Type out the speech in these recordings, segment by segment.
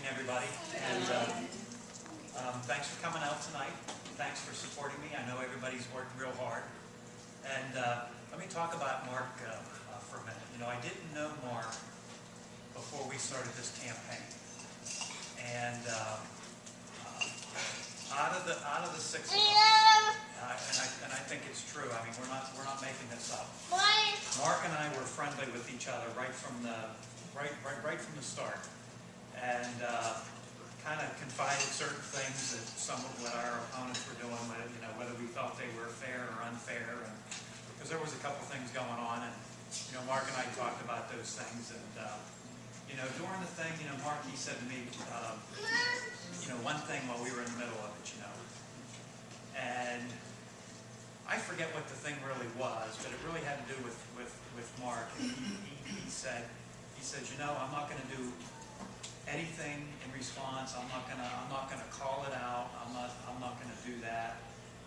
everybody, and thanks for coming out tonight. Thanks for supporting me. I know everybody's worked real hard. And let me talk about Mark for a minute. You know, I didn't know Mark before we started this campaign. And out of the six of us, and I think it's true. I mean, we're not making this up. Mark and I were friendly with each other right from the start, and kind of confided certain things that some of what our opponents were doing, you know, whether we felt they were fair or unfair, and because there was a couple things going on, and you know, Mark and I talked about those things, and you know, during the thing, you know, Mark, he said to me, you know, one thing while we were in the middle of it, you know, and I forget what the thing really was, but it really had to do with Mark. And he said, you know, I'm not going to do anything in response. I'm not gonna call it out. I'm not going to do that.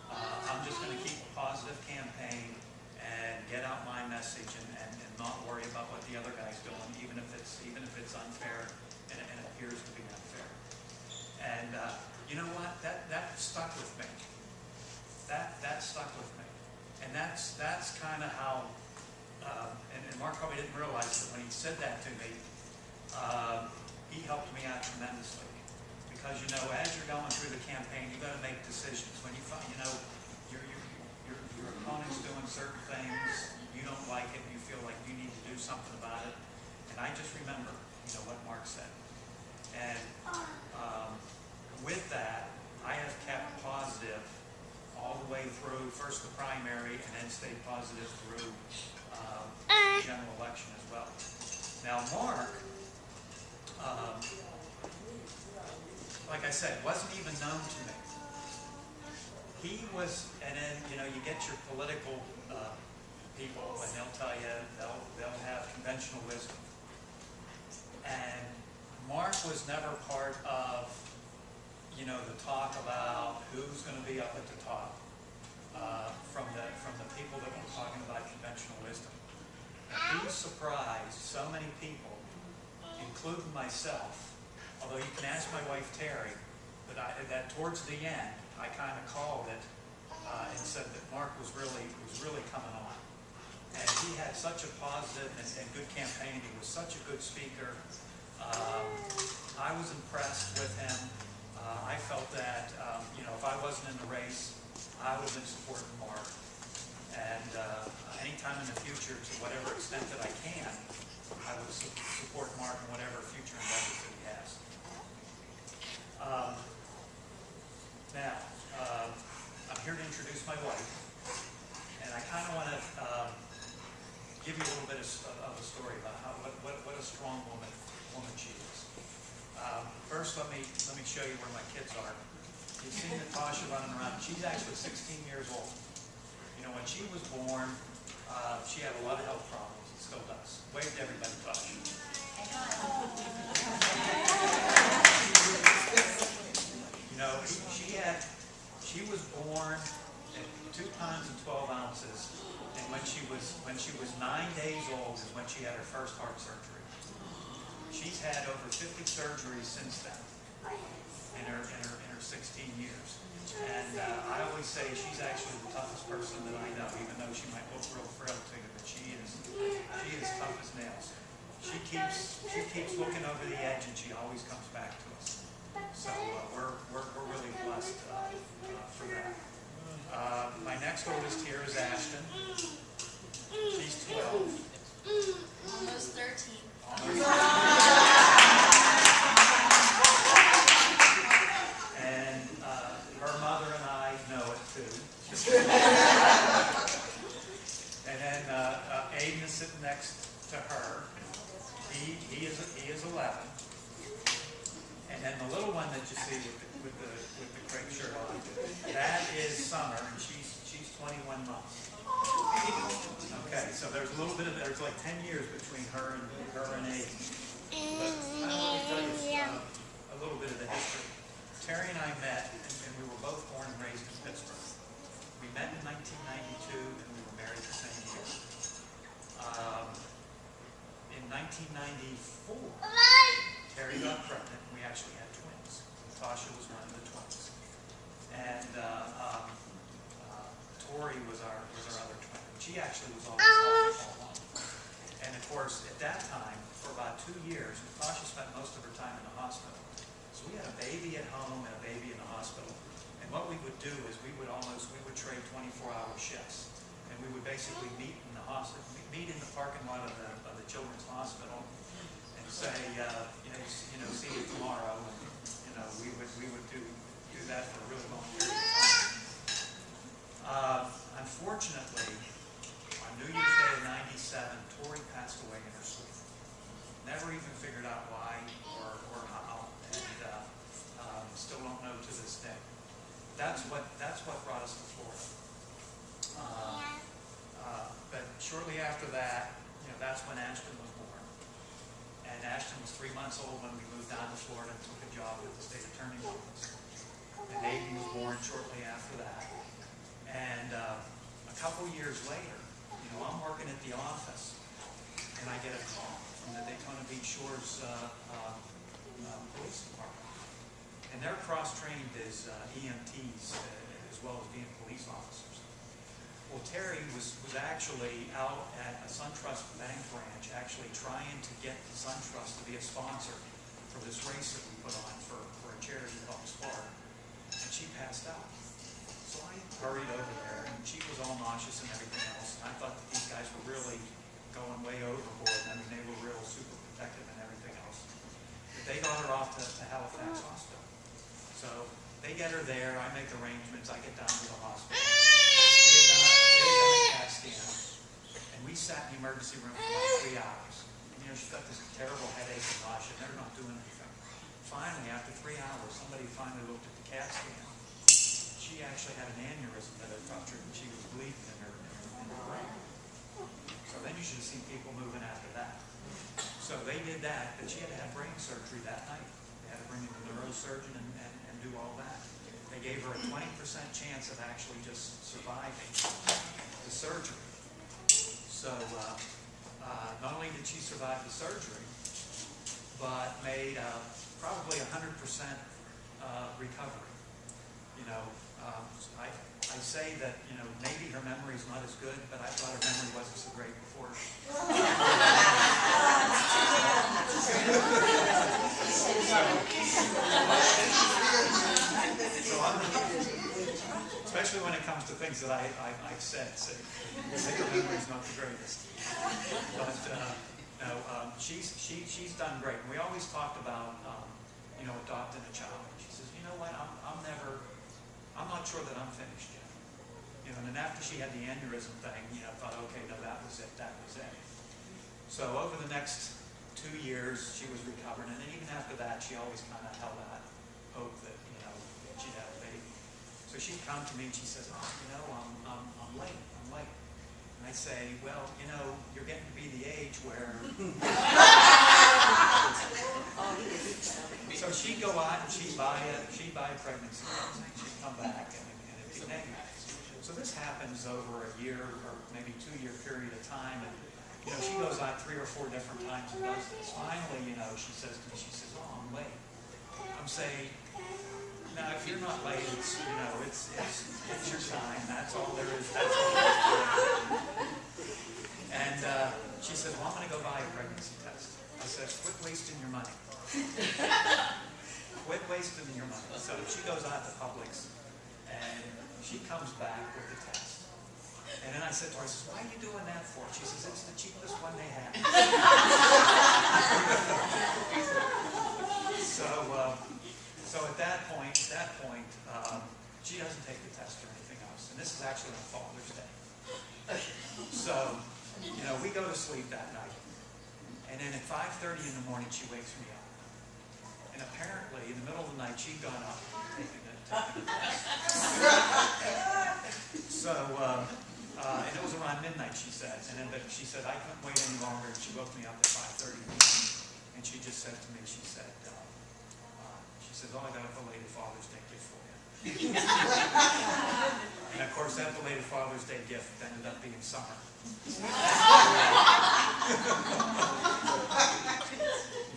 I'm just going to keep a positive campaign and get out my message and not worry about what the other guy's doing, even if it's unfair and it appears to be unfair. And you know what? That stuck with me. That stuck with me. And that's kind of how. And Mark probably didn't realize that when he said that to me, he helped me out tremendously. Because you know, as you're going through the campaign, you got to make decisions. When you find, you know, your opponent's doing certain things, you don't like it, you feel like you need to do something about it. And I just remember, you know, what Mark said. And with that, I have kept positive all the way through, first the primary, and then stayed positive through the general election as well. Now, Mark, like I said, wasn't even known to me. He was, and then, you know, you get your political people, and they'll tell you, they'll have conventional wisdom. And Mark was never part of, you know, the talk about who's going to be up at the top from the people that were talking about conventional wisdom. And he surprised so many people, including myself. Although you can ask my wife Terry, that towards the end I kind of called it and said that Mark was really coming on. And he had such a positive and good campaign. He was such a good speaker. I was impressed with him. I felt that, you know, if I wasn't in the race, I would have been supporting Mark. And anytime in the future, to whatever extent that I can, I would support Mark in whatever future endeavors that he has. Now, I'm here to introduce my wife. And I kind of want to give you a little bit of a story about what a strong woman she is. First, let me show you where my kids are. You've seen Natasha running around. She's actually 16 years old. You know, when she was born, she had a lot of health problems. It still does. Wave to everybody, Tasha. You know, she was born at 2 pounds and 12 ounces, and when she was 9 days old is when she had her first heart surgery. She's had over 50 surgeries since then in her 16 years. And I always say she's actually the toughest person that I know, even though she might look real frail to you, but she is tough as nails. She keeps looking over the edge, and she always comes back to us. So we're really blessed for that. My next oldest here is Ashton. She's 12. Almost 13. And her mother and I know it too. And then Aiden is sitting next to her. He is 11. And then the little one that you see with the crepe shirt on, that is Summer, and she's 21 months. Okay, so there's like 10 years between her and Aiden. But I want to tell you a little bit of the history. Terry and I met, and we were both born and raised in Pittsburgh. We met in 1992, and we were married the same year. In 1994, Terry got pregnant. We actually had twins. Natasha was one of the twins. And Tori was our other twin. She actually was always all along. And of course, at that time, for about 2 years, Natasha spent most of her time in the hospital. So we had a baby at home and a baby in the hospital. And what we would do is we would trade 24-hour shifts. And we would basically meet in the hospital, meet in the parking lot of the children's hospital and say, see you tomorrow. And, we would do that for a really long period of time. Unfortunately, on New Year's Day of '97, Tori passed away in her sleep. Never even figured out why or how, and still don't know to this day. That's what brought us to Florida. But shortly after that, that's when Ashton was born. And Ashton was 3 months old when we moved down to Florida and took a job with the state attorney's office. And Aiden was born shortly after that. And a couple years later, I'm working at the office, and I get a call from the Daytona Beach Shores Police Department. And they're cross-trained as EMTs as well as being police officers. Well, Terry was actually out at a SunTrust bank branch actually trying to get the SunTrust to be a sponsor for this race that we put on for a charity called Spark. And she passed out. So I hurried over there, and she was all nauseous and everything else. And I thought that these guys were really going way overboard. I mean, they were real super protective and everything else. But they got her off to Halifax Hospital. So they get her there. I make arrangements. I get down to the hospital. They had done a CAT scan, and we sat in the emergency room for like 3 hours. And, she's got this terrible headache and nausea, and they're not doing anything. Finally, after 3 hours, somebody finally looked at the CAT scan. She actually had an aneurysm that had ruptured, and she was bleeding in her brain. So then you should have seen people moving after that. So they did that, but she had to have brain surgery that night. They had to bring in the neurosurgeon and do all that. They gave her a 20% chance of actually just surviving the surgery. So not only did she survive the surgery, but made probably 100% recovery. I say that, maybe her memory is not as good, but I thought her memory wasn't so great before. Especially when it comes to things that I've said. See, her memory's not the greatest. But she's done great. We always talked about adopting a child. She says, you know what, I'm not sure that I'm finished yet. And then after she had the aneurysm thing, I thought, okay, no, that was it. So over the next 2 years, she was recovering, and then even after that, she always kind of held out hope that she'd have a baby. So she'd come to me and she says, I'm late. And I say, well, you're getting to be the age where. So she'd go out and she'd buy a pregnancy test, and she'd come back and it'd be negative. So this happens over a year or maybe 2-year period of time, and she goes out 3 or 4 different times and does this. Finally, she says to me, oh, I'm late. I'm saying, now if you're not late, it's your time. That's all there is. And she says, well, I'm going to go buy a pregnancy test. I said, quit wasting your money. Quit wasting your money. So she goes out to Publix, and she comes back with the test. And then I said to her, why are you doing that for? She says, it's the cheapest one they have. So at that point, she doesn't take the test or anything else. And this is actually on Father's Day. So, we go to sleep that night. And then at 5:30 in the morning, she wakes me up. And apparently, in the middle of the night, she'd gone up and taken the test. So, and it was around midnight, she said. But she said, I couldn't wait any longer. And she woke me up at 5:30 in the morning. And she just said to me, she said, oh, I got a belated Father's Day gift for you. And of course, that belated Father's Day gift ended up being summer.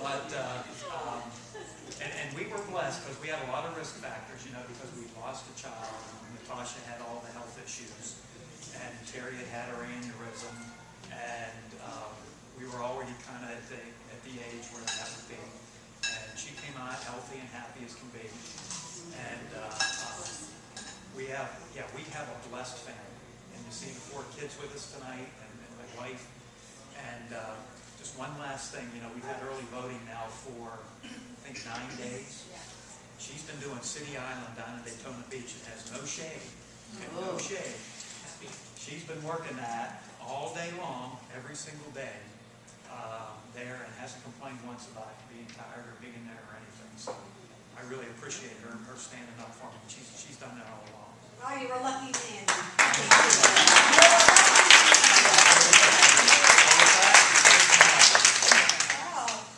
But were blessed because we had a lot of risk factors, you know, because we lost a child. Natasha had all the health issues, and Terry had had her aneurysm, and we were already kind of at the age where that would be. And she came out healthy and happy as can be. And we have a blessed family. And you see the 4 kids with us tonight, and my wife. And just one last thing, you know, we've had early voting now for, I think, 9 days. She's been doing City Island down at Daytona Beach. It has no shade. No shade. She's been working that all day long, every single day there, and hasn't complained once about being tired or being there or anything. So I really appreciate her standing up for me. She's done that all along. Oh, you're a lucky man.